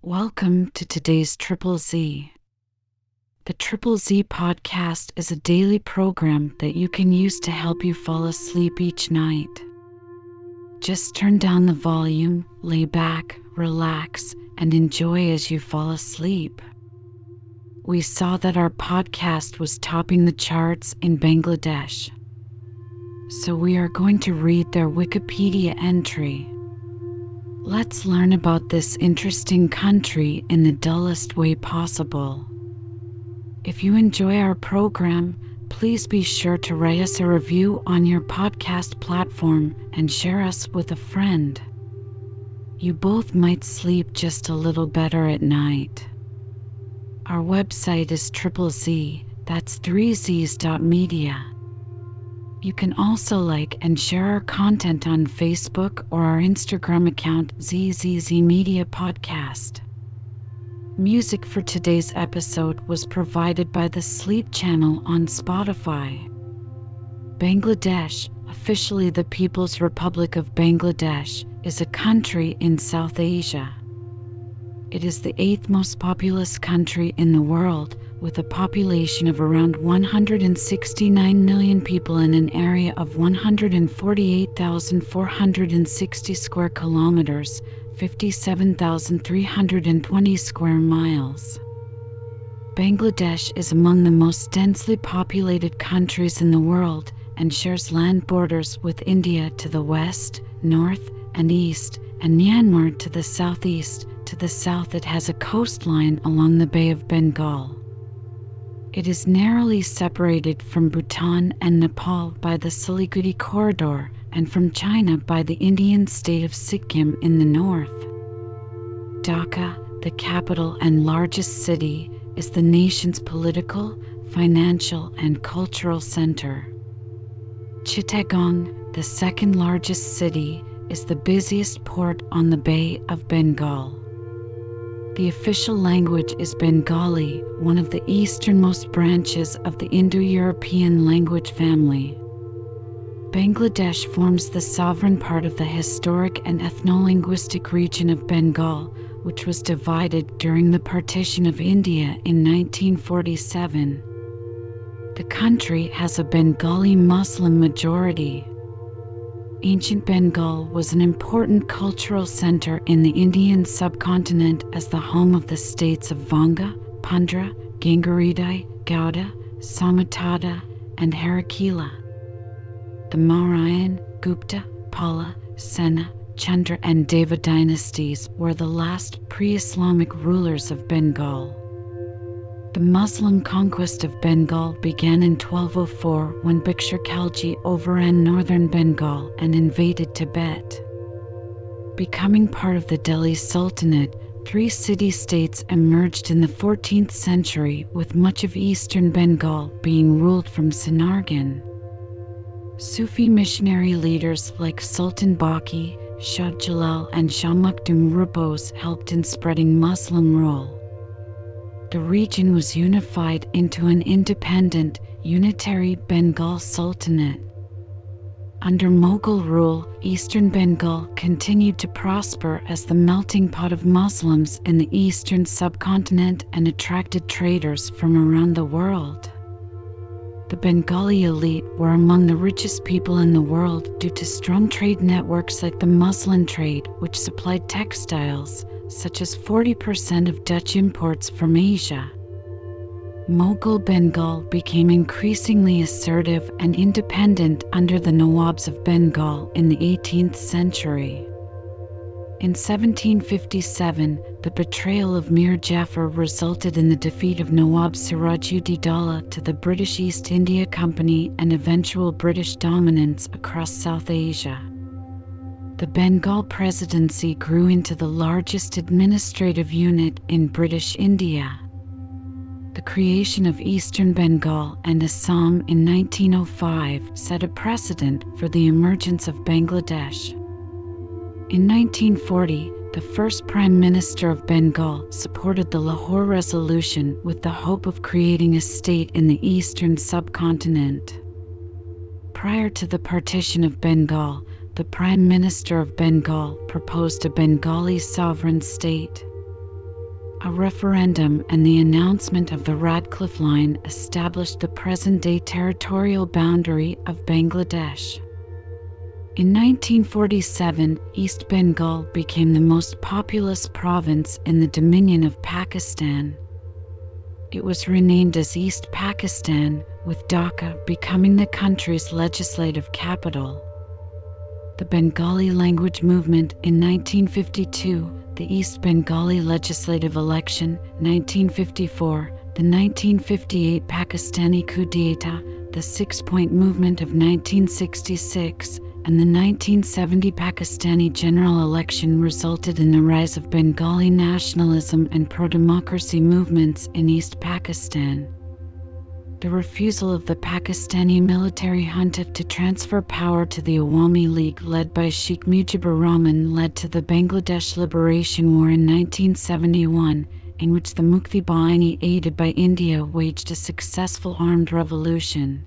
Welcome to today's Triple Z. The Triple Z podcast is a daily program that you can use to help you fall asleep each night. Just turn down the volume, lay back, relax, and enjoy as you fall asleep. We saw that our podcast was topping the charts in Bangladesh, so we are going to read their Wikipedia entry. Let's learn about this interesting country in the dullest way possible. If you enjoy our program, please be sure to write us a review on your podcast platform and share us with a friend. You both might sleep just a little better at night. Our website is Triple Z, that's 3zs.media. You can also like and share our content on Facebook or our Instagram account ZZZ Media Podcast. Music for today's episode was provided by the Sleep channel on Spotify. Bangladesh, officially the People's Republic of Bangladesh, is a country in South Asia. It is the 8th most populous country in the world, with a population of around 169 million people in an area of 148,460 square kilometers, 57,320 square miles. Bangladesh is among the most densely populated countries in the world and shares land borders with India to the west, north, and east, and Myanmar to the southeast. To the south, it has a coastline along the Bay of Bengal. It is narrowly separated from Bhutan and Nepal by the Siliguri corridor and from China by the Indian state of Sikkim in the north. Dhaka, the capital and largest city, is the nation's political, financial, and cultural center. Chittagong, the second largest city, is the busiest port on the Bay of Bengal. The official language is Bengali, one of the easternmost branches of the Indo-European language family. Bangladesh forms the sovereign part of the historic and ethno-linguistic region of Bengal, which was divided during the partition of India in 1947. The country has a Bengali Muslim majority. Ancient Bengal was an important cultural center in the Indian subcontinent as the home of the states of Vanga, Pundra, Gangaridai, Gauda, Samutada, and Harakila. The Mauryan, Gupta, Pala, Sena, Chandra, and Deva dynasties were the last pre-Islamic rulers of Bengal. The Muslim conquest of Bengal began in 1204 when Bikshar Khalji overran northern Bengal and invaded Tibet. Becoming part of the Delhi Sultanate, 3 city-states emerged in the 14th century, with much of eastern Bengal being ruled from Sinargan. Sufi missionary leaders like Sultan Baqi, Shah Jalal, and Shah Makdum Rubos helped in spreading Muslim rule. The region was unified into an independent, unitary Bengal Sultanate. Under Mughal rule, eastern Bengal continued to prosper as the melting pot of Muslims in the eastern subcontinent and attracted traders from around the world. The Bengali elite were among the richest people in the world due to strong trade networks like the muslin trade, which supplied textiles, such as 40% of Dutch imports from Asia. Mughal Bengal became increasingly assertive and independent under the Nawabs of Bengal in the 18th century. In 1757, the betrayal of Mir Jafar resulted in the defeat of Nawab Siraj-ud-Daulah to the British East India Company and eventual British dominance across South Asia. The Bengal Presidency grew into the largest administrative unit in British India. The creation of Eastern Bengal and Assam in 1905 set a precedent for the emergence of Bangladesh. In 1940, the first Prime Minister of Bengal supported the Lahore Resolution with the hope of creating a state in the eastern subcontinent. Prior to the partition of Bengal, the Prime Minister of Bengal proposed a Bengali sovereign state. A referendum and the announcement of the Radcliffe Line established the present-day territorial boundary of Bangladesh. In 1947, East Bengal became the most populous province in the Dominion of Pakistan. It was renamed as East Pakistan, with Dhaka becoming the country's legislative capital. The Bengali language movement in 1952, the East Bengali legislative election 1954, the 1958 Pakistani coup d'etat, the Six-Point Movement of 1966, and the 1970 Pakistani general election resulted in the rise of Bengali nationalism and pro-democracy movements in East Pakistan. The refusal of the Pakistani military junta to transfer power to the Awami League led by Sheikh Mujibur Rahman led to the Bangladesh Liberation War in 1971, in which the Mukti Bahini aided by India waged a successful armed revolution.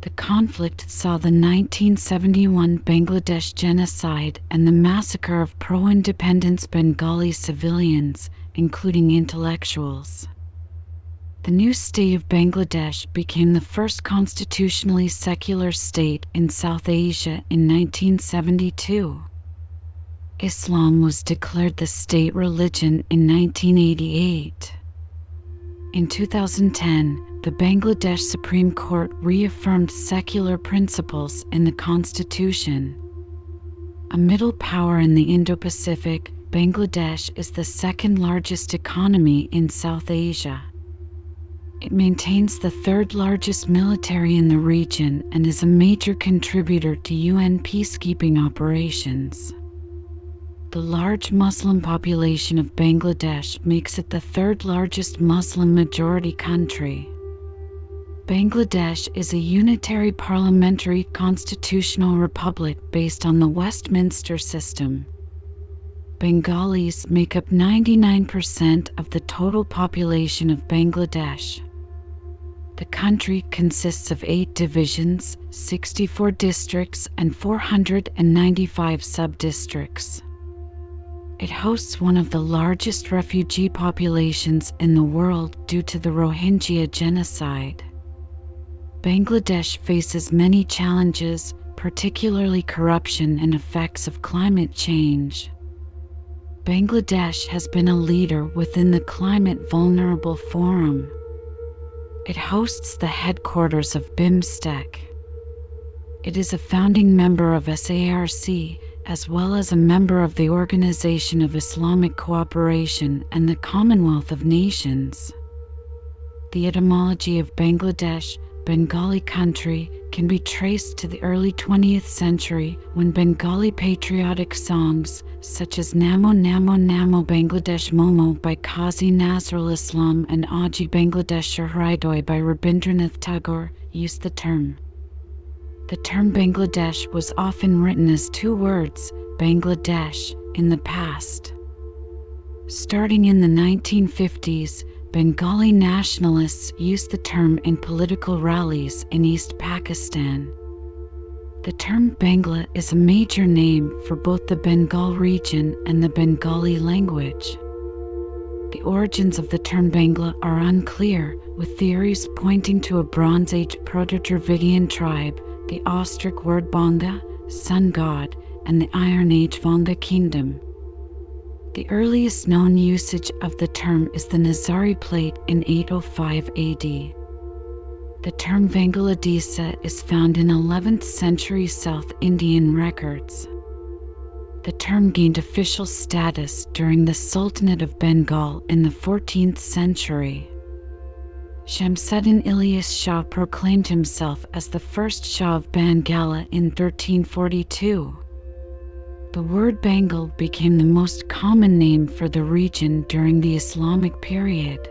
The conflict saw the 1971 Bangladesh genocide and the massacre of pro-independence Bengali civilians, including intellectuals. The new state of Bangladesh became the first constitutionally secular state in South Asia in 1972. Islam was declared the state religion in 1988. In 2010, the Bangladesh Supreme Court reaffirmed secular principles in the constitution. A middle power in the Indo-Pacific, Bangladesh is the second largest economy in South Asia. It maintains the third largest military in the region and is a major contributor to UN peacekeeping operations. The large Muslim population of Bangladesh makes it the third largest Muslim majority country. Bangladesh is a unitary parliamentary constitutional republic based on the Westminster system. Bengalis make up 99% of the total population of Bangladesh. The country consists of 8 divisions, 64 districts, and 495 sub-districts. It hosts one of the largest refugee populations in the world due to the Rohingya genocide. Bangladesh faces many challenges, particularly corruption and effects of climate change. Bangladesh has been a leader within the Climate Vulnerable Forum. It hosts the headquarters of BIMSTEC. It is a founding member of SARC, as well as a member of the Organization of Islamic Cooperation and the Commonwealth of Nations. The etymology of Bangladesh, Bengali country, can be traced to the early 20th century when Bengali patriotic songs, such as Namo Namo Namo Bangladesh Momo by Qazi Nazrul Islam and Aji Bangladesh Hridoy by Rabindranath Tagore, used the term. The term Bangladesh was often written as 2 words, Bangladesh, in the past. Starting in the 1950s, Bengali nationalists used the term in political rallies in East Pakistan. The term Bangla is a major name for both the Bengal region and the Bengali language. The origins of the term Bangla are unclear, with theories pointing to a Bronze Age Proto-Dravidian tribe, the Austric word Banga, sun god, and the Iron Age Vanga kingdom. The earliest known usage of the term is the Nizari plate in 805 AD. The term Bangladesa is found in 11th century South Indian records. The term gained official status during the Sultanate of Bengal in the 14th century. Shamsuddin Ilyas Shah proclaimed himself as the first Shah of Bangala in 1342. The word Bengal became the most common name for the region during the Islamic period.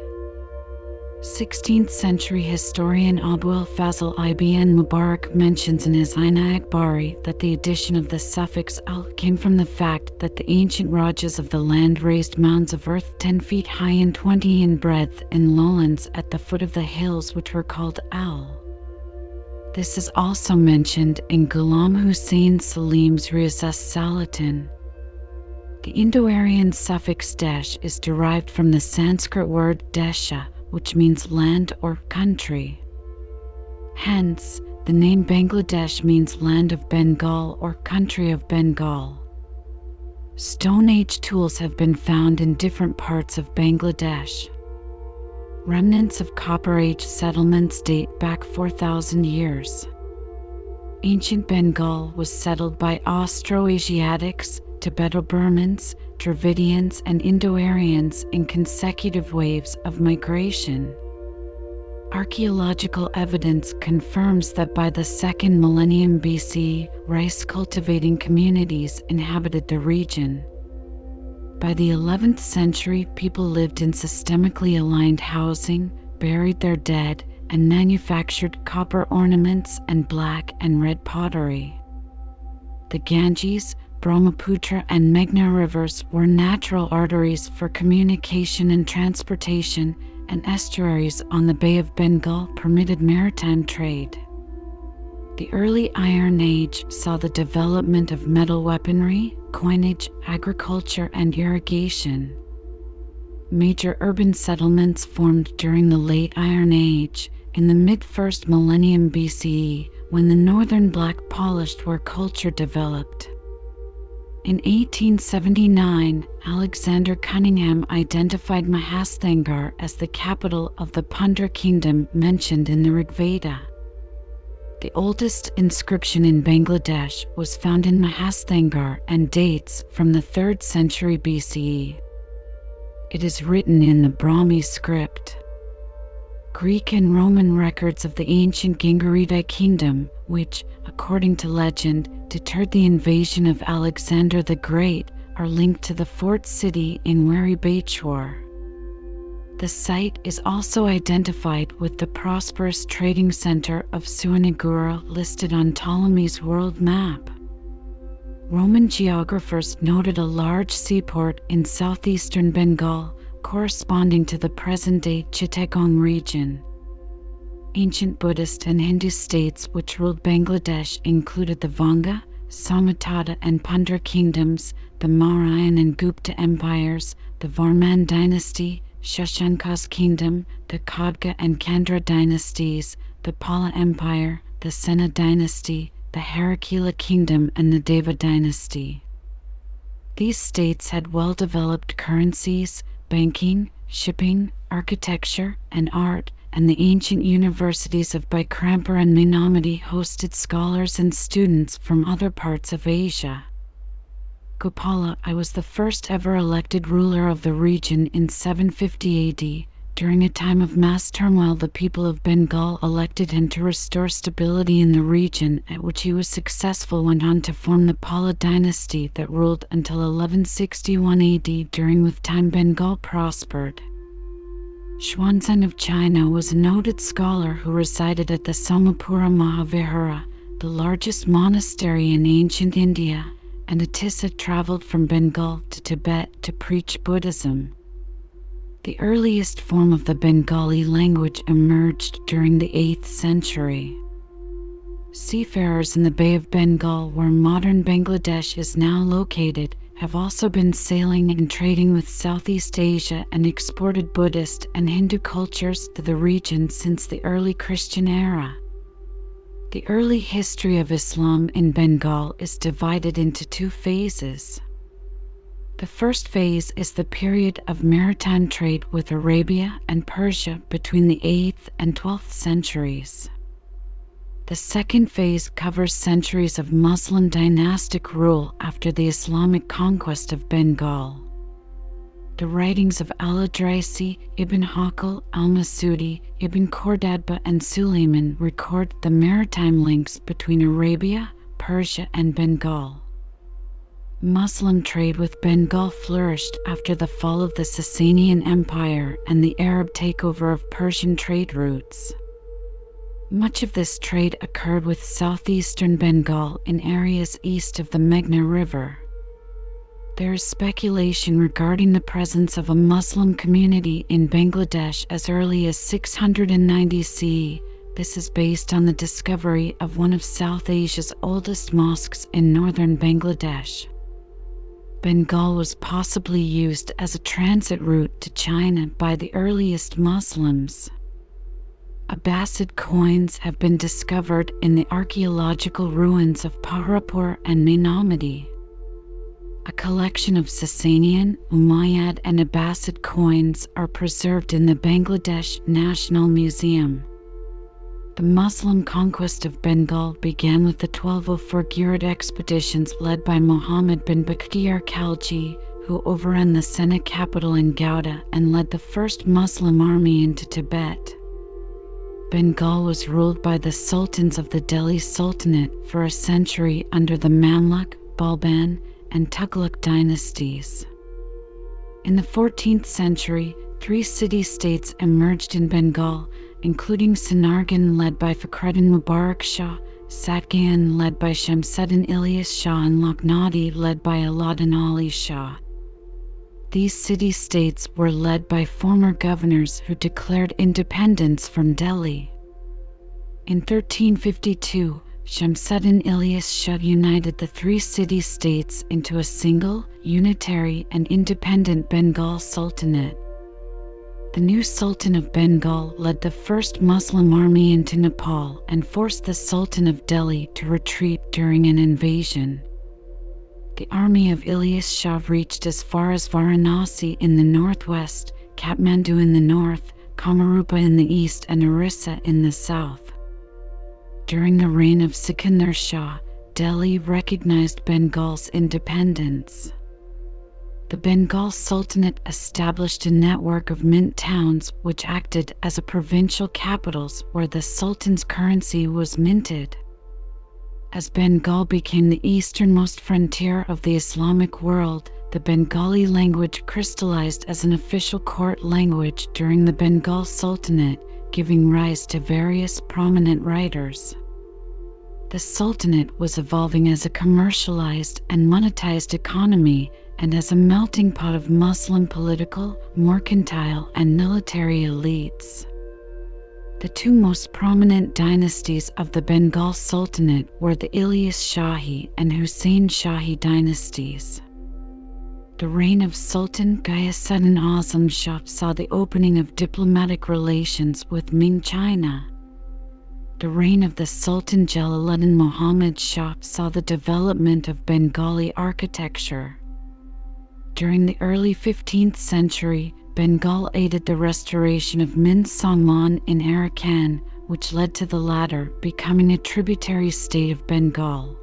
16th century historian Abul Fazl ibn Mubarak mentions in his Ain Akbari that the addition of the suffix al came from the fact that the ancient Rajas of the land raised mounds of earth 10 feet high and 20 in breadth in lowlands at the foot of the hills, which were called al. This is also mentioned in Ghulam Hussain Salim's Riyaz-us-Salatin. The Indo-Aryan suffix desh is derived from the Sanskrit word desha, which means land or country. Hence, the name Bangladesh means land of Bengal or country of Bengal. Stone Age tools have been found in different parts of Bangladesh. Remnants of Copper Age settlements date back 4,000 years. Ancient Bengal was settled by Austroasiatics, Tibeto-Burmans, Dravidians, and Indo-Aryans in consecutive waves of migration. Archaeological evidence confirms that by the 2nd millennium BC, rice-cultivating communities inhabited the region. By the 11th century, people lived in systemically aligned housing, buried their dead, and manufactured copper ornaments and black and red pottery. The Ganges, Brahmaputra, and Meghna rivers were natural arteries for communication and transportation, and estuaries on the Bay of Bengal permitted maritime trade. The early Iron Age saw the development of metal weaponry, coinage, agriculture, and irrigation. Major urban settlements formed during the late Iron Age, in the mid-1st millennium BCE, when the northern black polished ware culture developed. In 1879, Alexander Cunningham identified Mahasthangar as the capital of the Pundar kingdom mentioned in the Rigveda. The oldest inscription in Bangladesh was found in Mahasthangar and dates from the 3rd century BCE. It is written in the Brahmi script. Greek and Roman records of the ancient Gingaridai kingdom, which, according to legend, deterred the invasion of Alexander the Great, are linked to the fort city in Wari Bachwar. The site is also identified with the prosperous trading center of Suanagura listed on Ptolemy's world map. Roman geographers noted a large seaport in southeastern Bengal, corresponding to the present-day Chittagong region. Ancient Buddhist and Hindu states which ruled Bangladesh included the Vanga, Samatata, and Pundar kingdoms, the Mauryan and Gupta empires, the Varman dynasty, Shashanka's kingdom, the Khadga and Kandra dynasties, the Pala Empire, the Sena dynasty, the Harakila kingdom, and the Deva dynasty. These states had well-developed currencies, banking, shipping, architecture, and art, and the ancient universities of Baikrampur and Meenamati hosted scholars and students from other parts of Asia. Gopala I was the first ever elected ruler of the region in 750 AD. During a time of mass turmoil, the people of Bengal elected him to restore stability in the region, at which he was successful, went on to form the Pala dynasty that ruled until 1161 AD, during which time Bengal prospered. Xuanzang of China was a noted scholar who resided at the Somapura Mahavihara, the largest monastery in ancient India, and Atissa traveled from Bengal to Tibet to preach Buddhism. The earliest form of the Bengali language emerged during the 8th century. Seafarers in the Bay of Bengal, where modern Bangladesh is now located, have also been sailing and trading with Southeast Asia and exported Buddhist and Hindu cultures to the region since the early Christian era. The early history of Islam in Bengal is divided into 2 phases. The first phase is the period of maritime trade with Arabia and Persia between the 8th and 12th centuries. The second phase covers centuries of Muslim dynastic rule after the Islamic conquest of Bengal. The writings of Al-Adrasi, Ibn Haqal, Al-Masudi, Ibn Khordadba, and Sulayman record the maritime links between Arabia, Persia, and Bengal. Muslim trade with Bengal flourished after the fall of the Sasanian Empire and the Arab takeover of Persian trade routes. Much of this trade occurred with southeastern Bengal in areas east of the Meghna River. There is speculation regarding the presence of a Muslim community in Bangladesh as early as 690 CE. This is based on the discovery of one of South Asia's oldest mosques in northern Bangladesh. Bengal was possibly used as a transit route to China by the earliest Muslims. Abbasid coins have been discovered in the archaeological ruins of Paharapur and Mainamadi. A collection of Sasanian, Umayyad and Abbasid coins are preserved in the Bangladesh National Museum. The Muslim conquest of Bengal began with the 1204 Ghirid expeditions led by Muhammad bin Bakhtiyar Khalji, who overran the Sena capital in Gouda and led the first Muslim army into Tibet. Bengal was ruled by the sultans of the Delhi Sultanate for a century under the Mamluk, Balban, and Tughlaq dynasties. In the 14th century, 3 city-states emerged in Bengal, including Sonargaon led by Fakhruddin Mubarak Shah, Satgaon led by Shamsuddin Ilyas Shah and Lakhnadi led by Alauddin Ali Shah. These city-states were led by former governors who declared independence from Delhi. In 1352, Shamsuddin Ilyas Shah united the 3 city-states into a single, unitary and independent Bengal Sultanate. The new Sultan of Bengal led the first Muslim army into Nepal and forced the Sultan of Delhi to retreat during an invasion. The army of Ilyas Shah reached as far as Varanasi in the northwest, Kathmandu in the north, Kamarupa in the east and Orissa in the south. During the reign of Sikandar Shah, Delhi recognized Bengal's independence. The Bengal Sultanate established a network of mint towns which acted as provincial capitals where the Sultan's currency was minted. As Bengal became the easternmost frontier of the Islamic world, the Bengali language crystallized as an official court language during the Bengal Sultanate, giving rise to various prominent writers. The Sultanate was evolving as a commercialized and monetized economy and as a melting pot of Muslim political, mercantile, and military elites. The 2 most prominent dynasties of the Bengal Sultanate were the Ilyas Shahi and Hussein Shahi dynasties. The reign of Sultan Ghiyasuddin Azam Shah saw the opening of diplomatic relations with Ming China. The reign of the Sultan Jalaluddin Muhammad Shah saw the development of Bengali architecture. During the early 15th century, Bengal aided the restoration of Min Sangman in Arakan, which led to the latter becoming a tributary state of Bengal.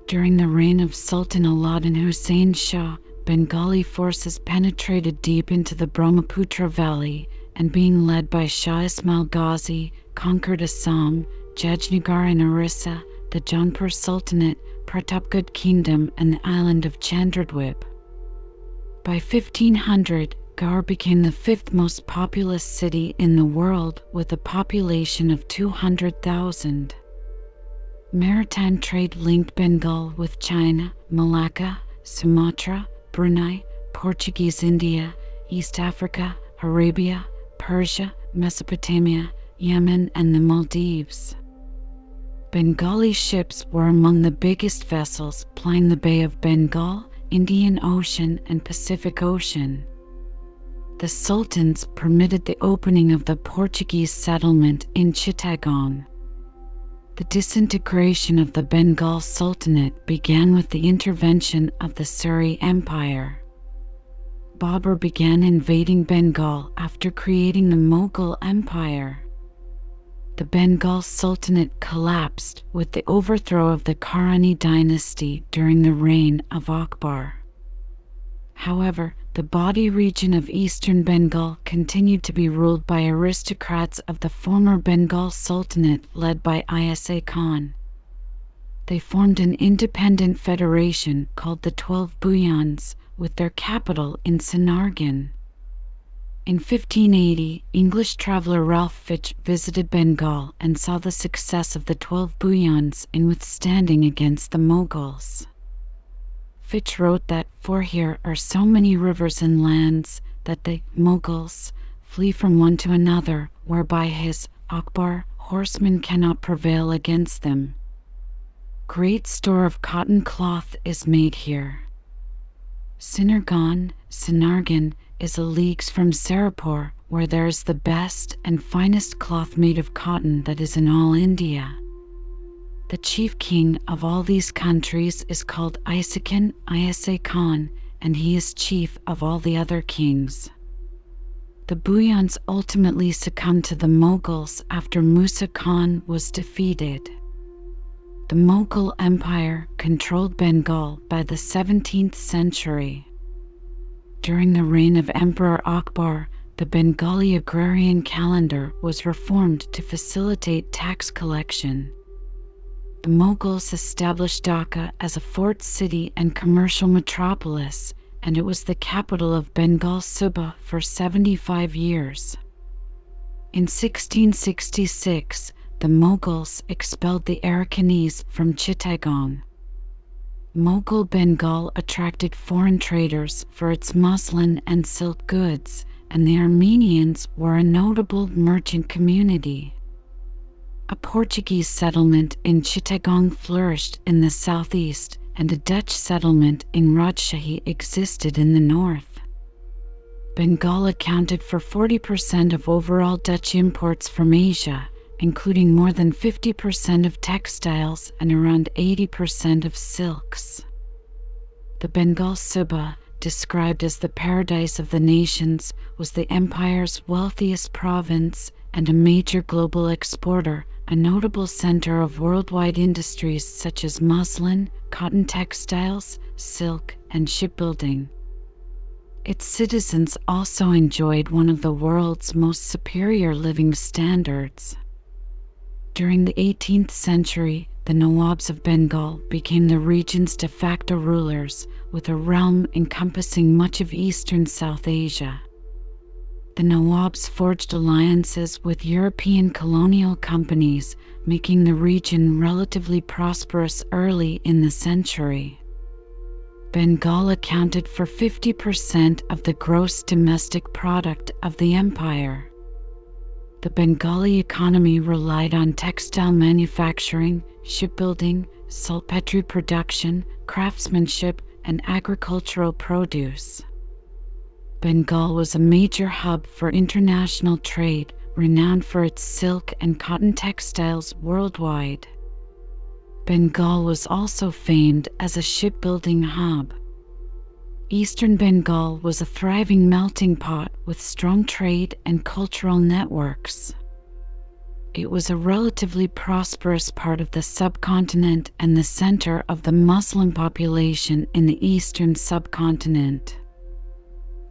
During the reign of Sultan Alauddin Hussein Shah, Bengali forces penetrated deep into the Brahmaputra Valley and, being led by Shah Ismail Ghazi, conquered Assam, Jajnagar and Orissa, the Jaunpur Sultanate, Pratapgarh Kingdom and the island of Chandradwip. By 1500, Gaur became the 5th most populous city in the world with a population of 200,000. Maritime trade linked Bengal with China, Malacca, Sumatra, Brunei, Portuguese India, East Africa, Arabia, Persia, Mesopotamia, Yemen and the Maldives. Bengali ships were among the biggest vessels plying the Bay of Bengal, Indian Ocean and Pacific Ocean. The sultans permitted the opening of the Portuguese settlement in Chittagong. The disintegration of the Bengal Sultanate began with the intervention of the Suri Empire. Babur began invading Bengal after creating the Mughal Empire. The Bengal Sultanate collapsed with the overthrow of the Kaurani dynasty during the reign of Akbar. However, the Badi region of eastern Bengal continued to be ruled by aristocrats of the former Bengal Sultanate led by Isa Khan. They formed an independent federation called the 12 Buyans, with their capital in Sonargaon. In 1580, English traveller Ralph Fitch visited Bengal and saw the success of the 12 Buyans in withstanding against the Mughals. Fitch wrote that, "For here are so many rivers and lands, that the Mughals flee from one to another, whereby his Akbar horsemen cannot prevail against them. Great store of cotton cloth is made here. Sinargan is a leagues from Saripur, where there is the best and finest cloth made of cotton that is in all India. The chief king of all these countries is called Isa Khan, and he is chief of all the other kings. The Buyans ultimately succumbed to the Mughals after Musa Khan was defeated. The Mughal Empire controlled Bengal by the 17th century. During the reign of Emperor Akbar, the Bengali agrarian calendar was reformed to facilitate tax collection. The Mughals established Dhaka as a fort city and commercial metropolis, and it was the capital of Bengal Suba for 75 years. In 1666, the Mughals expelled the Arakanese from Chittagong. Mughal Bengal attracted foreign traders for its muslin and silk goods, and the Armenians were a notable merchant community. A Portuguese settlement in Chittagong flourished in the southeast, and a Dutch settlement in Rajshahi existed in the north. Bengal accounted for 40% of overall Dutch imports from Asia, including more than 50% of textiles and around 80% of silks. The Bengal Suba, described as the paradise of the nations, was the empire's wealthiest province and a major global exporter, a notable center of worldwide industries such as muslin, cotton textiles, silk, and shipbuilding. Its citizens also enjoyed one of the world's most superior living standards. During the 18th century, the Nawabs of Bengal became the region's de facto rulers, with a realm encompassing much of eastern South Asia. The Nawabs forged alliances with European colonial companies, making the region relatively prosperous early in the century. Bengal accounted for 50% of the gross domestic product of the empire. The Bengali economy relied on textile manufacturing, shipbuilding, saltpetre production, craftsmanship, and agricultural produce. Bengal was a major hub for international trade, renowned for its silk and cotton textiles worldwide. Bengal was also famed as a shipbuilding hub. Eastern Bengal was a thriving melting pot with strong trade and cultural networks. It was a relatively prosperous part of the subcontinent and the center of the Muslim population in the eastern subcontinent.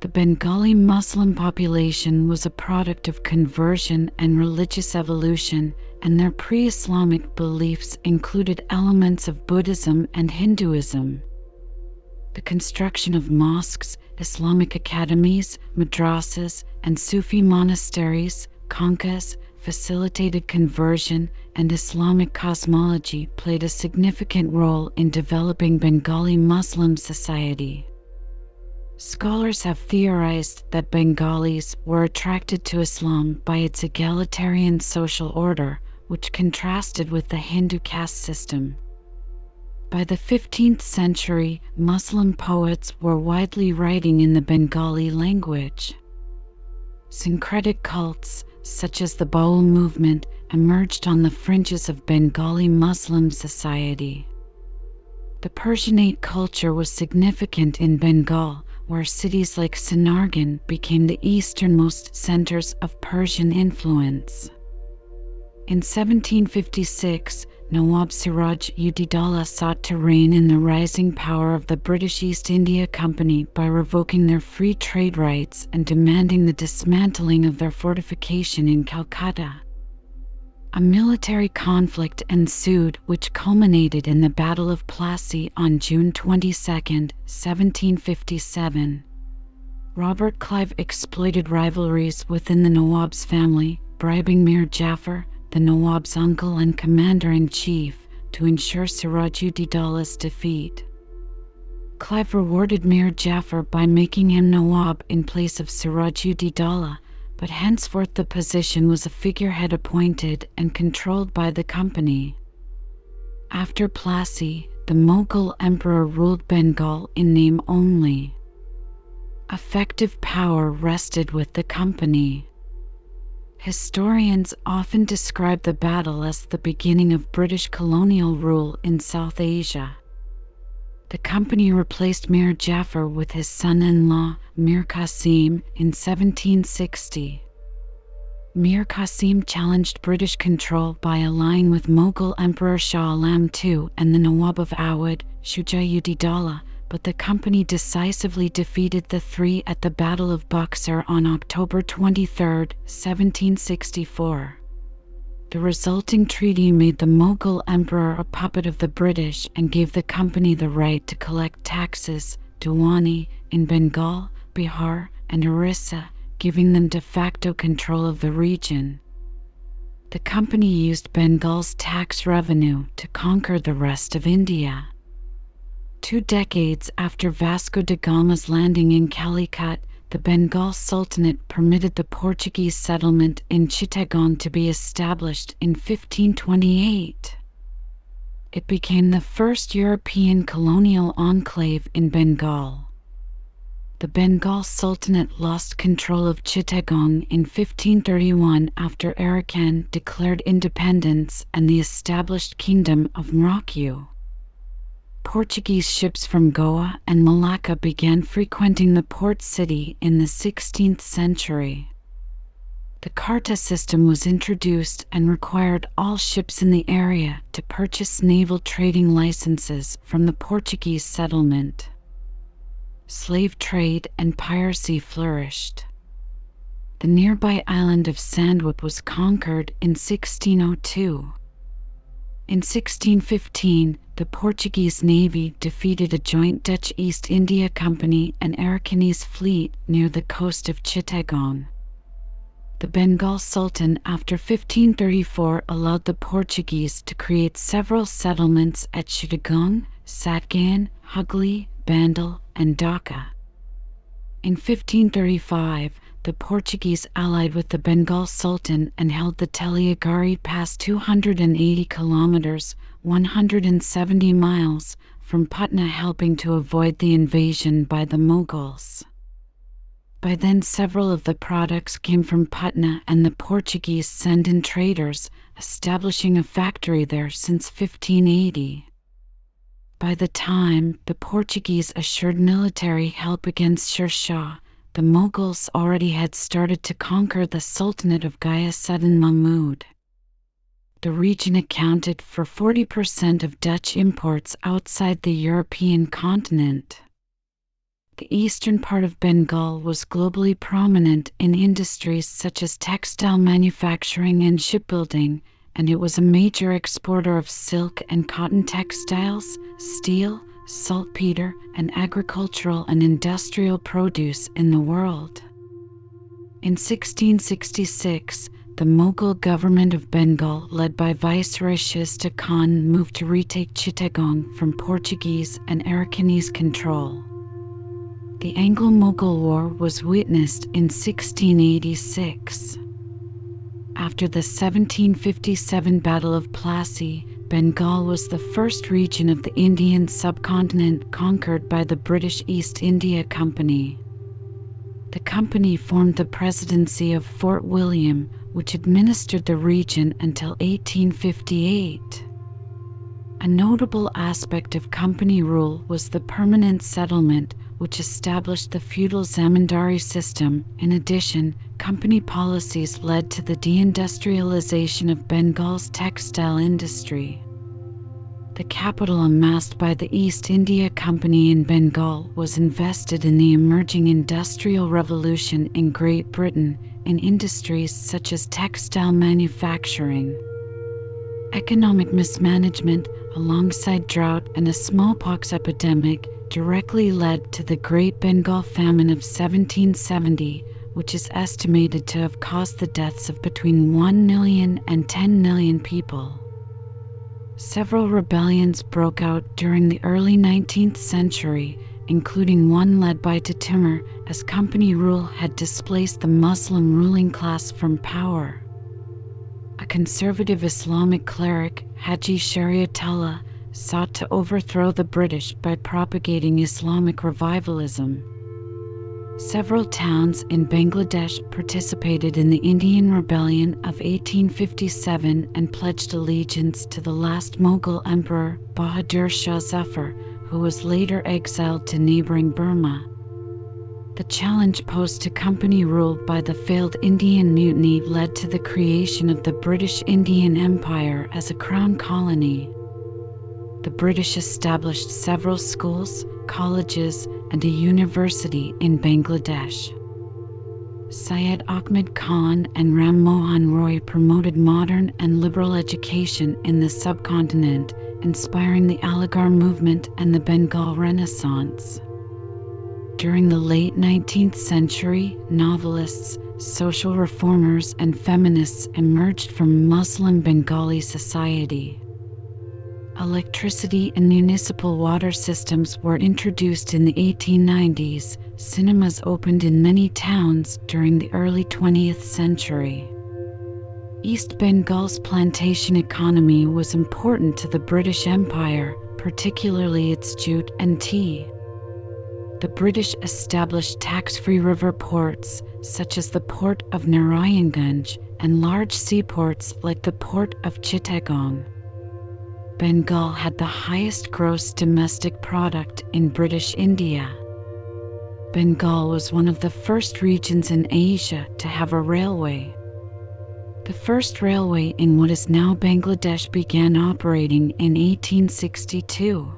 The Bengali Muslim population was a product of conversion and religious evolution, and their pre-Islamic beliefs included elements of Buddhism and Hinduism. The construction of mosques, Islamic academies, madrasas, and Sufi monasteries, khanqahs, facilitated conversion, and Islamic cosmology played a significant role in developing Bengali Muslim society. Scholars have theorized that Bengalis were attracted to Islam by its egalitarian social order, which contrasted with the Hindu caste system. By the 15th century, Muslim poets were widely writing in the Bengali language. Syncretic cults, such as the Baul movement, emerged on the fringes of Bengali Muslim society. The Persianate culture was significant in Bengal, where cities like Sinargan became the easternmost centers of Persian influence. In 1756, Nawab Siraj-ud-Daulah sought to rein in the rising power of the British East India Company by revoking their free trade rights and demanding the dismantling of their fortification in Calcutta. A military conflict ensued, which culminated in the Battle of Plassey on June 22, 1757. Robert Clive exploited rivalries within the Nawab's family, bribing Mir Jafar, the Nawab's uncle and commander-in-chief, to ensure Siraj-ud-Daulah's defeat. Clive rewarded Mir Jafar by making him Nawab in place of Siraj-ud-Daulah, but henceforth the position was a figurehead appointed and controlled by the company. After Plassey, the Mughal emperor ruled Bengal in name only. Effective power rested with the company. Historians often describe the battle as the beginning of British colonial rule in South Asia. The company replaced Mir Jafar with his son-in-law, Mir Qasim, in 1760. Mir Qasim challenged British control by allying with Mughal Emperor Shah Alam II and the Nawab of Awadh, Shuja-ud-Dawla, but the company decisively defeated the three at the Battle of Buxar on October 23, 1764. The resulting treaty made the Mughal emperor a puppet of the British and gave the company the right to collect taxes, Diwani, in Bengal, Bihar, and Orissa, giving them de facto control of the region. The company used Bengal's tax revenue to conquer the rest of India. 2 decades after Vasco da Gama's landing in Calicut, the Bengal Sultanate permitted the Portuguese settlement in Chittagong to be established in 1528. It became the first European colonial enclave in Bengal. The Bengal Sultanate lost control of Chittagong in 1531 after Arakan declared independence and the established Kingdom of Morocco. Portuguese ships from Goa and Malacca began frequenting the port city in the 16th century. The Carta system was introduced and required all ships in the area to purchase naval trading licenses from the Portuguese settlement. Slave trade and piracy flourished. The nearby island of Sandwip was conquered in 1602. In 1615, the Portuguese Navy defeated a joint Dutch East India Company and Arakanese fleet near the coast of Chittagong. The Bengal Sultan, after 1534, allowed the Portuguese to create several settlements at Chittagong, Satgan, Hugli, Bandel, and Dhaka. In 1535, the Portuguese allied with the Bengal Sultan and held the Teliagari Pass 280 kilometers, 170 miles, from Patna, helping to avoid the invasion by the Mughals. By then, several of the products came from Patna, and the Portuguese sent in traders, establishing a factory there since 1580. By the time the Portuguese assured military help against Sher Shah, the Mughals already had started to conquer the Sultanate of Ghayasaddin Mahmud. The region accounted for 40% of Dutch imports outside the European continent. The eastern part of Bengal was globally prominent in industries such as textile manufacturing and shipbuilding, and it was a major exporter of silk and cotton textiles, steel, saltpeter, and agricultural and industrial produce in the world. In 1666, the Mughal government of Bengal, led by Viceroy Shista Khan, moved to retake Chittagong from Portuguese and Arakanese control. The Anglo-Mughal War was witnessed in 1686. After the 1757 Battle of Plassey, Bengal was the first region of the Indian subcontinent conquered by the British East India Company. The company formed the Presidency of Fort William, which administered the region until 1858. A notable aspect of company rule was the permanent settlement, which established the feudal zamindari system. In addition, company policies led to the deindustrialization of Bengal's textile industry. The capital amassed by the East India Company in Bengal was invested in the emerging Industrial Revolution in Great Britain, in industries such as textile manufacturing. Economic mismanagement, alongside drought and a smallpox epidemic, directly led to the Great Bengal Famine of 1770, which is estimated to have caused the deaths of between 1 million and 10 million people. Several rebellions broke out during the early 19th century, including one led by Timur, as company rule had displaced the Muslim ruling class from power. A conservative Islamic cleric, Haji Shariatullah, sought to overthrow the British by propagating Islamic revivalism. Several towns in Bangladesh participated in the Indian Rebellion of 1857 and pledged allegiance to the last Mughal emperor, Bahadur Shah Zafar, who was later exiled to neighboring Burma. The challenge posed to company rule by the failed Indian Mutiny led to the creation of the British Indian Empire as a crown colony. The British established several schools, colleges, and a university in Bangladesh. Syed Ahmad Khan and Ram Mohan Roy promoted modern and liberal education in the subcontinent, inspiring the Aligarh movement and the Bengal Renaissance. During the late 19th century, novelists, social reformers, and feminists emerged from Muslim Bengali society. Electricity and municipal water systems were introduced in the 1890s. Cinemas opened in many towns during the early 20th century. East Bengal's plantation economy was important to the British Empire, particularly its jute and tea. The British established tax-free river ports, such as the port of Narayanganj, and large seaports like the port of Chittagong. Bengal had the highest gross domestic product in British India. Bengal was one of the first regions in Asia to have a railway. The first railway in what is now Bangladesh began operating in 1862.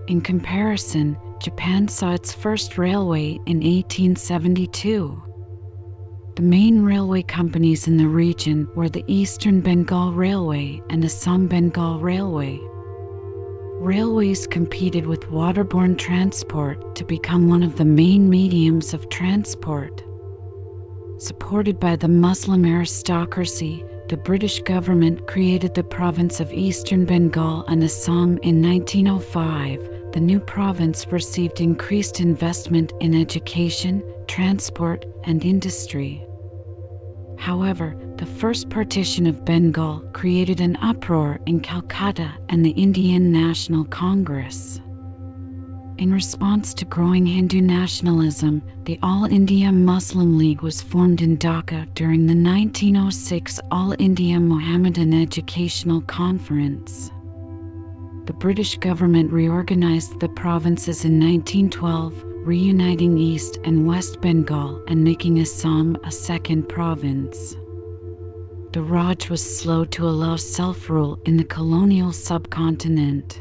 In comparison, Japan saw its first railway in 1872. The main railway companies in the region were the Eastern Bengal Railway and Assam Bengal Railway. Railways competed with waterborne transport to become one of the main mediums of transport. Supported by the Muslim aristocracy, the British government created the province of Eastern Bengal and Assam in 1905. The new province received increased investment in education, transport, and industry. However, the first partition of Bengal created an uproar in Calcutta and the Indian National Congress. In response to growing Hindu nationalism, the All India Muslim League was formed in Dhaka during the 1906 All India Mohammedan Educational Conference. The British government reorganized the provinces in 1912, reuniting East and West Bengal and making Assam a second province. The Raj was slow to allow self-rule in the colonial subcontinent.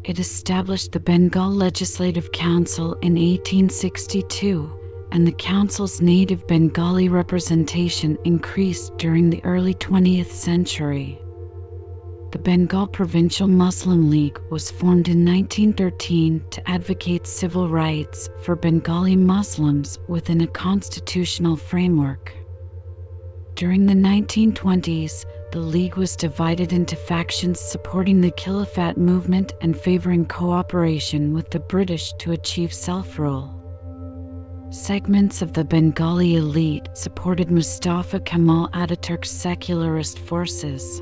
It established the Bengal Legislative Council in 1862, and the council's native Bengali representation increased during the early 20th century. The Bengal Provincial Muslim League was formed in 1913 to advocate civil rights for Bengali Muslims within a constitutional framework. During the 1920s, the League was divided into factions supporting the Khilafat movement and favoring cooperation with the British to achieve self-rule. Segments of the Bengali elite supported Mustafa Kemal Ataturk's secularist forces.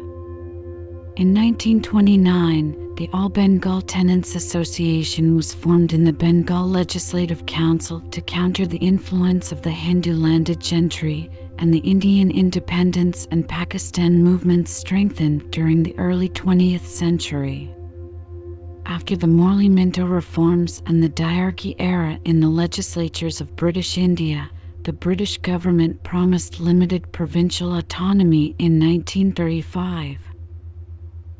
In 1929, the All Bengal Tenants Association was formed in the Bengal Legislative Council to counter the influence of the Hindu landed gentry, and the Indian independence and Pakistan movements strengthened during the early 20th century. After the Morley Minto reforms and the diarchy era in the legislatures of British India, the British government promised limited provincial autonomy in 1935.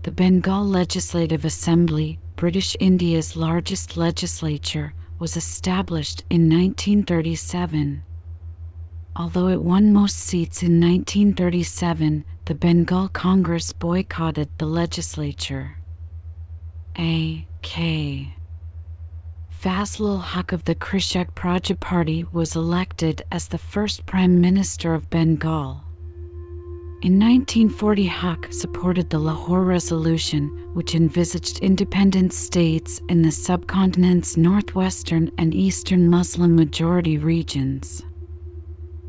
The Bengal Legislative Assembly, British India's largest legislature, was established in 1937. Although it won most seats in 1937, the Bengal Congress boycotted the legislature. A.K. Fazlul Huq of the Krishak Praja Party was elected as the first Prime Minister of Bengal. In 1940, Huq supported the Lahore Resolution, which envisaged independent states in the subcontinent's northwestern and eastern Muslim-majority regions.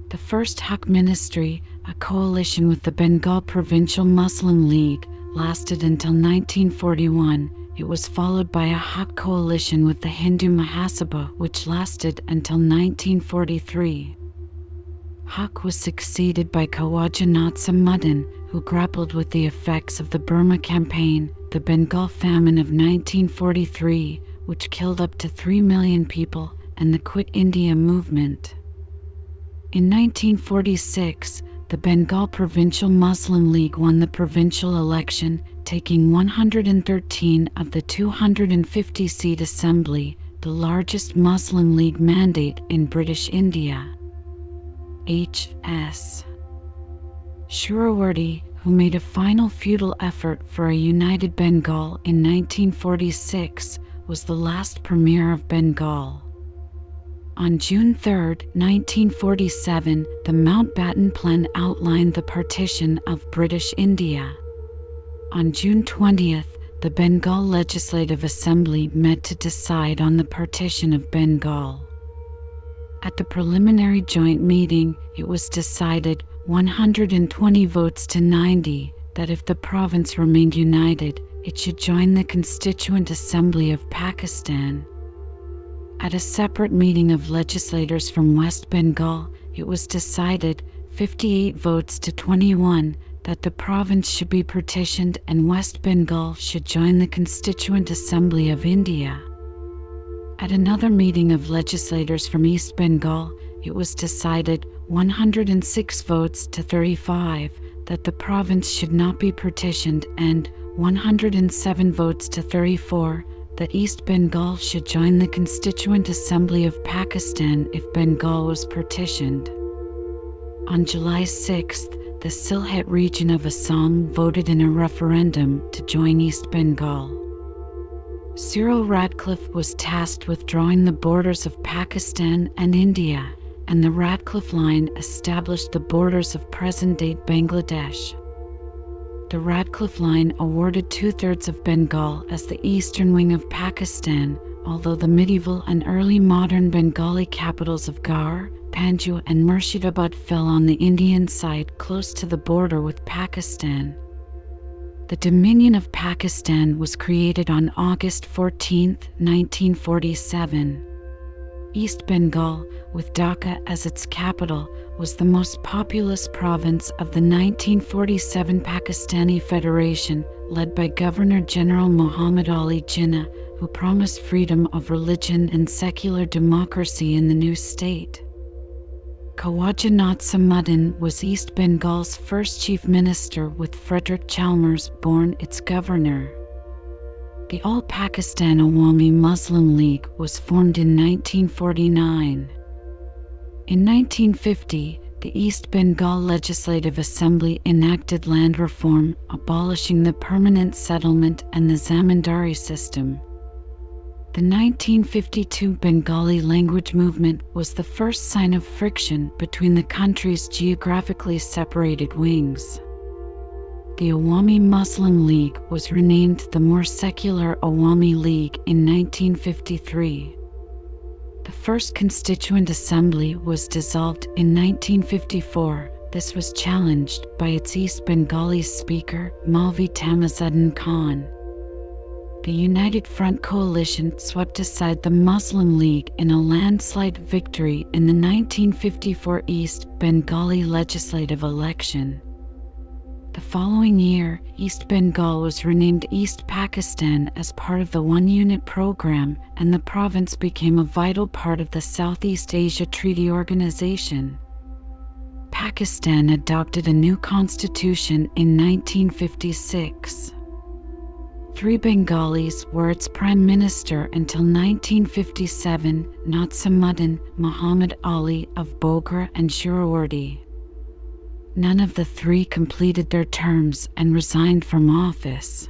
The first Huq ministry, a coalition with the Bengal Provincial Muslim League, lasted until 1941, It was followed by a Haq coalition with the Hindu Mahasabha, which lasted until 1943. Haq was succeeded by Khawaja Nazimuddin, who grappled with the effects of the Burma Campaign, the Bengal famine of 1943, which killed up to 3 million people, and the Quit India movement. In 1946, the Bengal Provincial Muslim League won the provincial election, taking 113 of the 250-seat assembly, the largest Muslim League mandate in British India. H.S. Suhrawardy, who made a final futile effort for a united Bengal in 1946, was the last Premier of Bengal. On June 3, 1947, the Mountbatten Plan outlined the partition of British India. On June 20th, the Bengal Legislative Assembly met to decide on the partition of Bengal. At the preliminary joint meeting, it was decided, 120 votes to 90, that if the province remained united, it should join the Constituent Assembly of Pakistan. At a separate meeting of legislators from West Bengal, it was decided, 58 votes to 21, that the province should be partitioned and West Bengal should join the Constituent Assembly of India. At another meeting of legislators from East Bengal, it was decided, 106 votes to 35, that the province should not be partitioned, and 107 votes to 34, that East Bengal should join the Constituent Assembly of Pakistan if Bengal was partitioned. On July 6th, the Sylhet region of Assam voted in a referendum to join East Bengal. Cyril Radcliffe was tasked with drawing the borders of Pakistan and India, and the Radcliffe Line established the borders of present-day Bangladesh. The Radcliffe Line awarded two-thirds of Bengal as the eastern wing of Pakistan, although the medieval and early modern Bengali capitals of Gaur, Panju and Murshidabad fell on the Indian side close to the border with Pakistan. The Dominion of Pakistan was created on August 14, 1947. East Bengal, with Dhaka as its capital, was the most populous province of the 1947 Pakistani Federation, led by Governor-General Muhammad Ali Jinnah, who promised freedom of religion and secular democracy in the new state. Khawaja Nazimuddin was East Bengal's first chief minister, with Frederick Chalmers born its governor. The All-Pakistan Awami Muslim League was formed in 1949. In 1950, the East Bengal Legislative Assembly enacted land reform, abolishing the permanent settlement and the zamindari system. The 1952 Bengali language movement was the first sign of friction between the country's geographically separated wings. The Awami Muslim League was renamed the more secular Awami League in 1953. The first Constituent Assembly was dissolved in 1954. This was challenged by its East Bengali speaker, Maulvi Tamazuddin Khan. The United Front coalition swept aside the Muslim League in a landslide victory in the 1954 East Bengali legislative election. The following year, East Bengal was renamed East Pakistan as part of the One Unit program, and the province became a vital part of the Southeast Asia Treaty Organization. Pakistan adopted a new constitution in 1956. 3 Bengalis were its prime minister until 1957, Nazimuddin, Muhammad Ali of Bogra and Suhrawardy. None of the 3 completed their terms and resigned from office.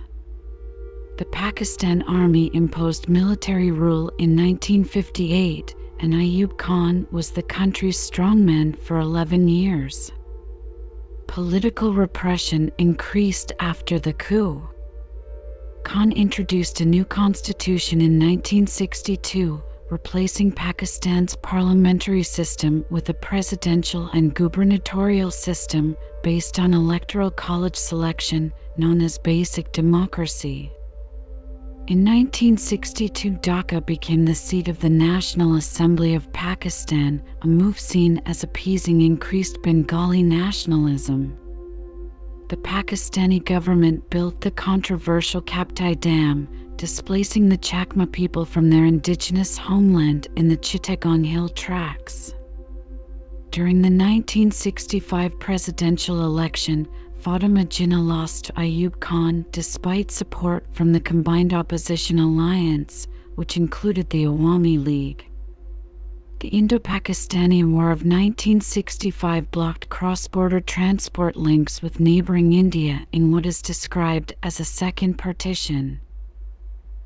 The Pakistan Army imposed military rule in 1958, and Ayub Khan was the country's strongman for 11 years. Political repression increased after the coup. Khan introduced a new constitution in 1962, replacing Pakistan's parliamentary system with a presidential and gubernatorial system based on electoral college selection, known as basic democracy. In 1962, Dhaka became the seat of the National Assembly of Pakistan, a move seen as appeasing increased Bengali nationalism. The Pakistani government built the controversial Kaptai Dam, displacing the Chakma people from their indigenous homeland in the Chittagong Hill Tracts. During the 1965 presidential election, Fatima Jinnah lost to Ayub Khan despite support from the combined opposition alliance, which included the Awami League. The Indo-Pakistani War of 1965 blocked cross-border transport links with neighboring India in what is described as a second partition.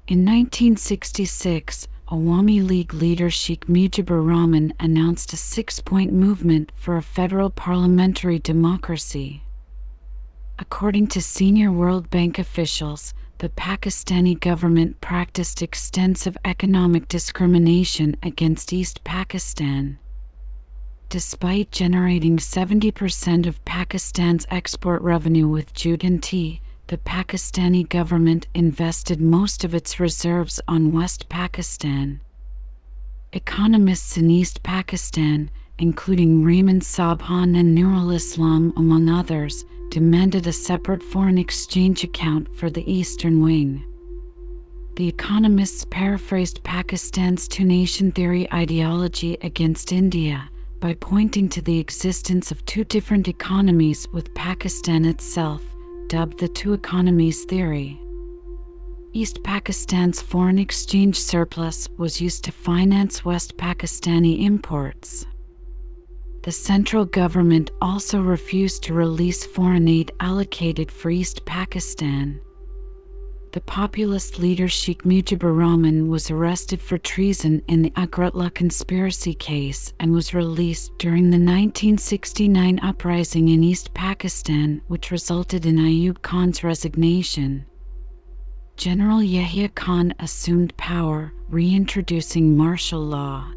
In 1966, Awami League leader Sheikh Mujibur Rahman announced a six-point movement for a federal parliamentary democracy. According to senior World Bank officials, the Pakistani government practiced extensive economic discrimination against East Pakistan. Despite generating 70% of Pakistan's export revenue with jute and tea, the Pakistani government invested most of its reserves on West Pakistan. Economists in East Pakistan, including Raymond Sabhan and Nurul Islam among others, demanded a separate foreign exchange account for the eastern wing. The economists paraphrased Pakistan's two-nation theory ideology against India by pointing to the existence of two different economies, with Pakistan itself dubbed the two economies theory. East Pakistan's foreign exchange surplus was used to finance West Pakistani imports. The central government also refused to release foreign aid allocated for East Pakistan. The populist leader Sheikh Mujibur Rahman was arrested for treason in the Agrutla conspiracy case and was released during the 1969 uprising in East Pakistan, which resulted in Ayub Khan's resignation. General Yahya Khan assumed power, reintroducing martial law.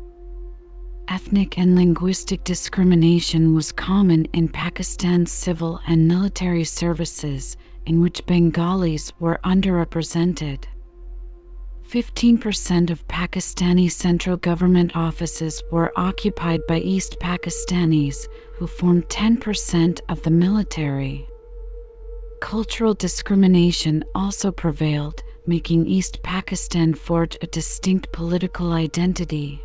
Ethnic and linguistic discrimination was common in Pakistan's civil and military services, in which Bengalis were underrepresented. 15% of Pakistani central government offices were occupied by East Pakistanis, who formed 10% of the military. Cultural discrimination also prevailed, making East Pakistan forge a distinct political identity.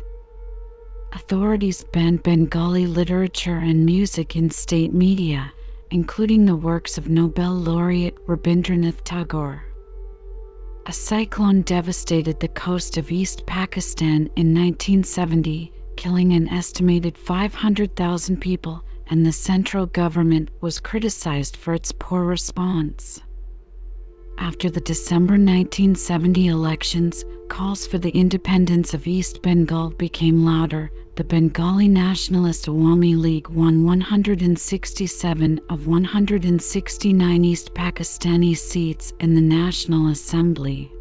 Authorities banned Bengali literature and music in state media, including the works of Nobel laureate Rabindranath Tagore. A cyclone devastated the coast of East Pakistan in 1970, killing an estimated 500,000 people, and the central government was criticized for its poor response. After the December 1970 elections, calls for the independence of East Bengal became louder. The Bengali Nationalist Awami League won 167 of 169 East Pakistani seats in the National Assembly.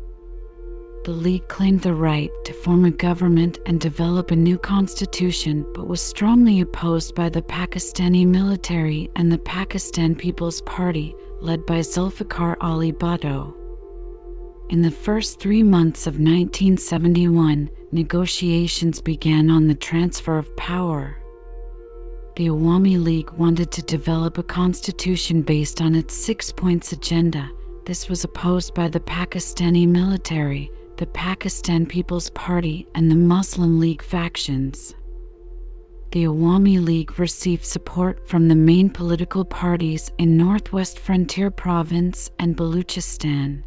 The League claimed the right to form a government and develop a new constitution, but was strongly opposed by the Pakistani military and the Pakistan People's Party, led by Zulfikar Ali Bhutto. In the first 3 months of 1971, negotiations began on the transfer of power. The Awami League wanted to develop a constitution based on its 6 points agenda. This was opposed by the Pakistani military, the Pakistan People's Party, and the Muslim League factions. The Awami League received support from the main political parties in Northwest Frontier Province and Baluchistan.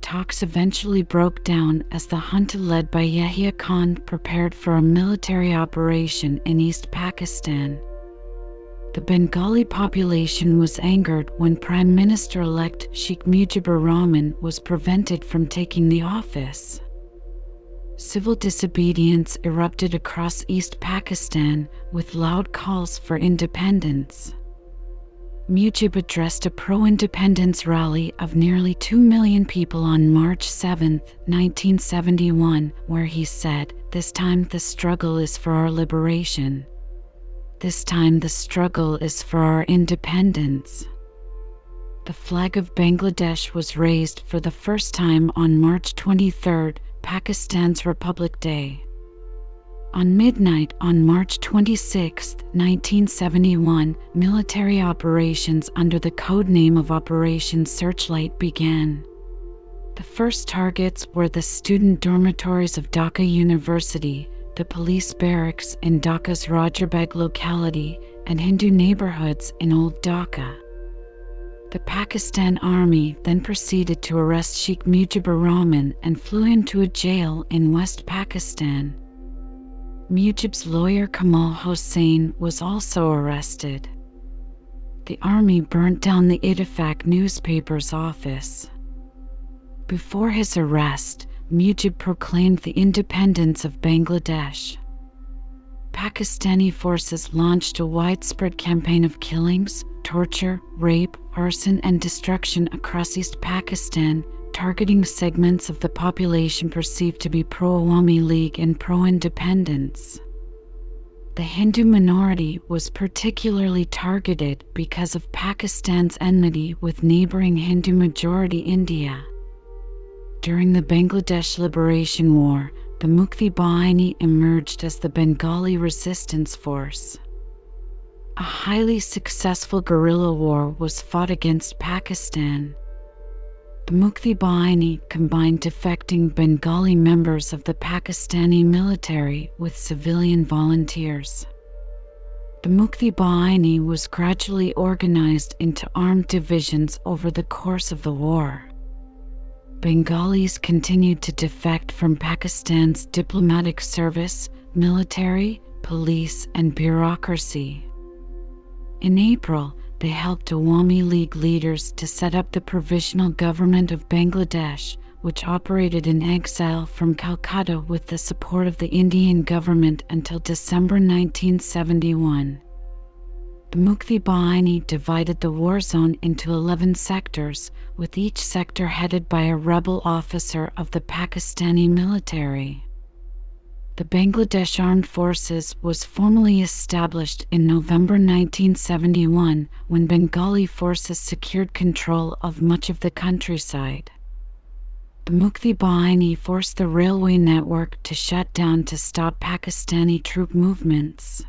Talks eventually broke down as the junta led by Yahya Khan prepared for a military operation in East Pakistan. The Bengali population was angered when Prime Minister-elect Sheikh Mujibur Rahman was prevented from taking the office. Civil disobedience erupted across East Pakistan, with loud calls for independence. Mujib addressed a pro-independence rally of nearly 2 million people on March 7, 1971, where he said, "This time the struggle is for our liberation. This time the struggle is for our independence." The flag of Bangladesh was raised for the first time on March 23, Pakistan's Republic Day. On midnight on March 26, 1971, military operations under the code name of Operation Searchlight began. The first targets were the student dormitories of Dhaka University, the police barracks in Dhaka's Rajarbag locality, and Hindu neighborhoods in Old Dhaka. The Pakistan Army then proceeded to arrest Sheikh Mujibur Rahman and flew him to a jail in West Pakistan. Mujib's lawyer Kamal Hossain was also arrested. The army burnt down the Ittifaq newspaper's office. Before his arrest, Mujib proclaimed the independence of Bangladesh. Pakistani forces launched a widespread campaign of killings, torture, rape, arson, and destruction across East Pakistan, targeting segments of the population perceived to be pro-Awami League and pro-independence. The Hindu minority was particularly targeted because of Pakistan's enmity with neighboring Hindu-majority India. During the Bangladesh Liberation War, the Mukti Bahini emerged as the Bengali resistance force. A highly successful guerrilla war was fought against Pakistan. The Mukti Bahini combined defecting Bengali members of the Pakistani military with civilian volunteers. The Mukti Bahini was gradually organized into armed divisions over the course of the war. Bengalis continued to defect from Pakistan's diplomatic service, military, police, and bureaucracy. In April, they helped Awami League leaders to set up the Provisional Government of Bangladesh, which operated in exile from Calcutta with the support of the Indian government until December 1971. The Mukti Bahini divided the war zone into 11 sectors, with each sector headed by a rebel officer of the Pakistani military. The Bangladesh Armed Forces was formally established in November 1971 when Bengali forces secured control of much of the countryside. The Mukti Bahini forced the railway network to shut down to stop Pakistani troop movements.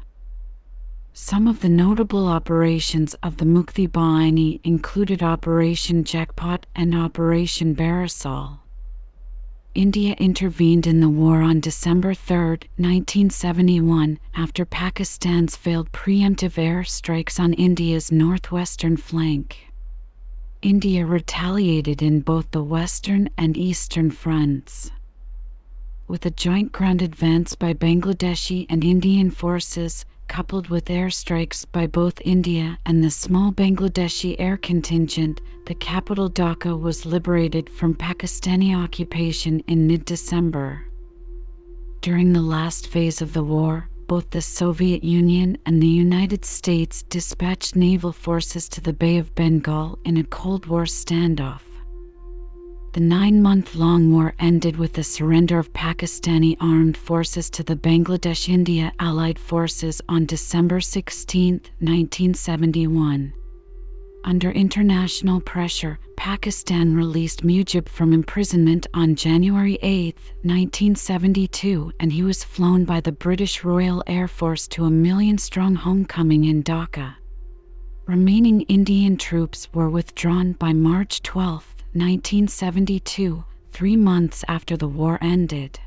Some of the notable operations of the Mukti Bahini included Operation Jackpot and Operation Barasal. India intervened in the war on December 3, 1971, after Pakistan's failed preemptive air strikes on India's northwestern flank. India retaliated in both the western and eastern fronts. With a joint ground advance by Bangladeshi and Indian forces, coupled with airstrikes by both India and the small Bangladeshi air contingent, the capital Dhaka was liberated from Pakistani occupation in mid-December. During the last phase of the war, both the Soviet Union and the United States dispatched naval forces to the Bay of Bengal in a Cold War standoff. The 9-month-long war ended with the surrender of Pakistani armed forces to the Bangladesh India Allied Forces on December 16, 1971. Under international pressure, Pakistan released Mujib from imprisonment on January 8, 1972, and he was flown by the British Royal Air Force to a million-strong homecoming in Dhaka. Remaining Indian troops were withdrawn by March 12, 1972, 3 months after the war ended.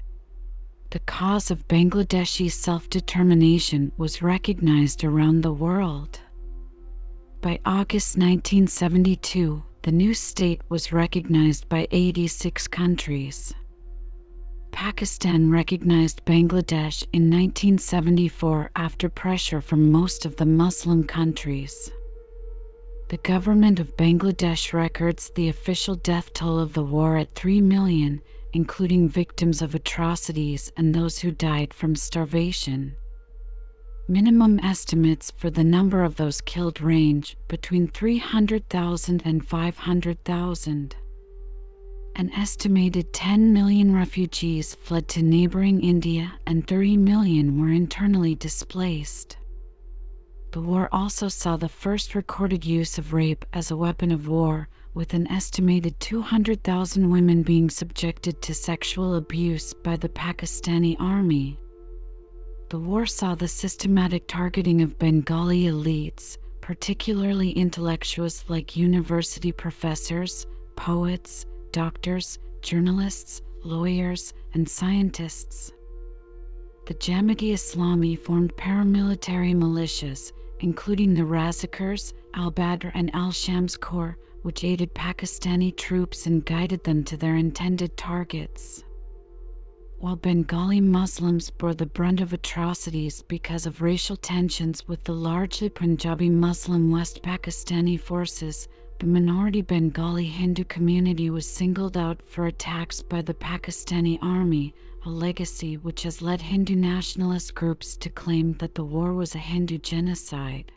The cause of Bangladeshi self-determination was recognized around the world. By August 1972, the new state was recognized by 86 countries. Pakistan recognized Bangladesh in 1974 after pressure from most of the Muslim countries. The government of Bangladesh records the official death toll of the war at 3 million, including victims of atrocities and those who died from starvation. Minimum estimates for the number of those killed range between 300,000 and 500,000. An estimated 10 million refugees fled to neighboring India and 30 million were internally displaced. The war also saw the first recorded use of rape as a weapon of war, with an estimated 200,000 women being subjected to sexual abuse by the Pakistani army. The war saw the systematic targeting of Bengali elites, particularly intellectuals like university professors, poets, doctors, journalists, lawyers, and scientists. The Jamaat-e-Islami formed paramilitary militias, including the Razakars, al-Badr and al-Shams Corps, which aided Pakistani troops and guided them to their intended targets. While Bengali Muslims bore the brunt of atrocities because of racial tensions with the largely Punjabi Muslim West Pakistani forces, the minority Bengali Hindu community was singled out for attacks by the Pakistani army, a legacy which has led Hindu nationalist groups to claim that the war was a Hindu genocide.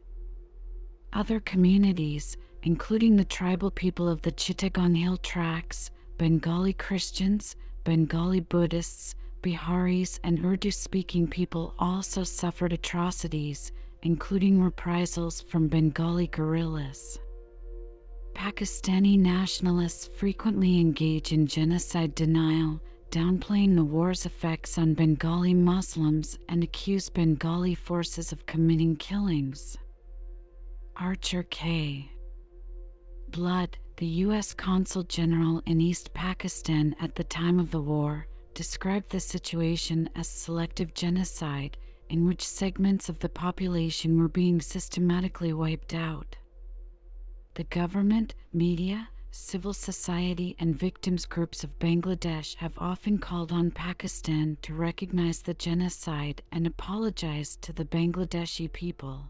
Other communities, including the tribal people of the Chittagong Hill Tracts, Bengali Christians, Bengali Buddhists, Biharis, and Urdu-speaking people also suffered atrocities, including reprisals from Bengali guerrillas. Pakistani nationalists frequently engage in genocide denial, downplaying the war's effects on Bengali Muslims and accuse Bengali forces of committing killings. Archer K. Blood, the U.S. Consul General in East Pakistan at the time of the war, described the situation as selective genocide, in which segments of the population were being systematically wiped out. The government, media, civil society, and victims groups of Bangladesh have often called on Pakistan to recognize the genocide and apologize to the Bangladeshi people.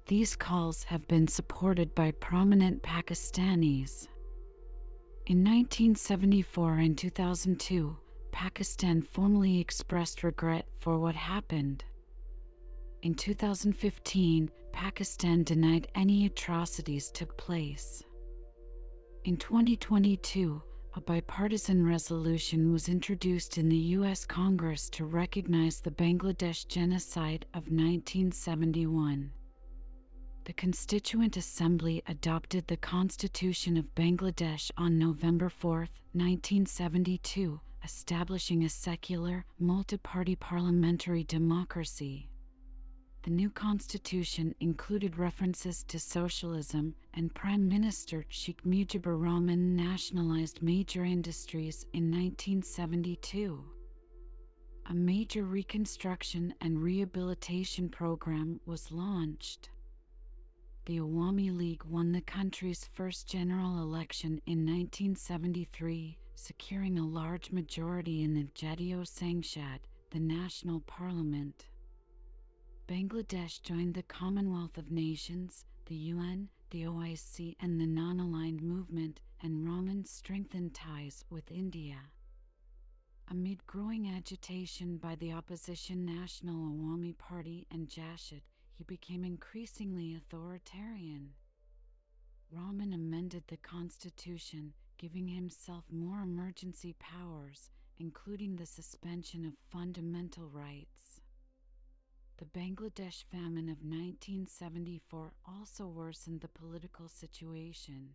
These calls have been supported by prominent Pakistanis. In 1974 and 2002, Pakistan formally expressed regret for what happened. In 2015, Pakistan denied any atrocities took place. In 2022, a bipartisan resolution was introduced in the U.S. Congress to recognize the Bangladesh genocide of 1971. The Constituent Assembly adopted the Constitution of Bangladesh on November 4, 1972, establishing a secular, multi-party parliamentary democracy. The new constitution included references to socialism, and Prime Minister Sheikh Mujibur Rahman nationalized major industries in 1972. A major reconstruction and rehabilitation program was launched. The Awami League won the country's first general election in 1973, securing a large majority in the Jatiya Sangshad, the national parliament. Bangladesh joined the Commonwealth of Nations, the UN, the OIC, and the Non-Aligned Movement, and Rahman strengthened ties with India. Amid growing agitation by the opposition National Awami Party and Jashid, he became increasingly authoritarian. Rahman amended the constitution, giving himself more emergency powers, including the suspension of fundamental rights. The Bangladesh famine of 1974 also worsened the political situation.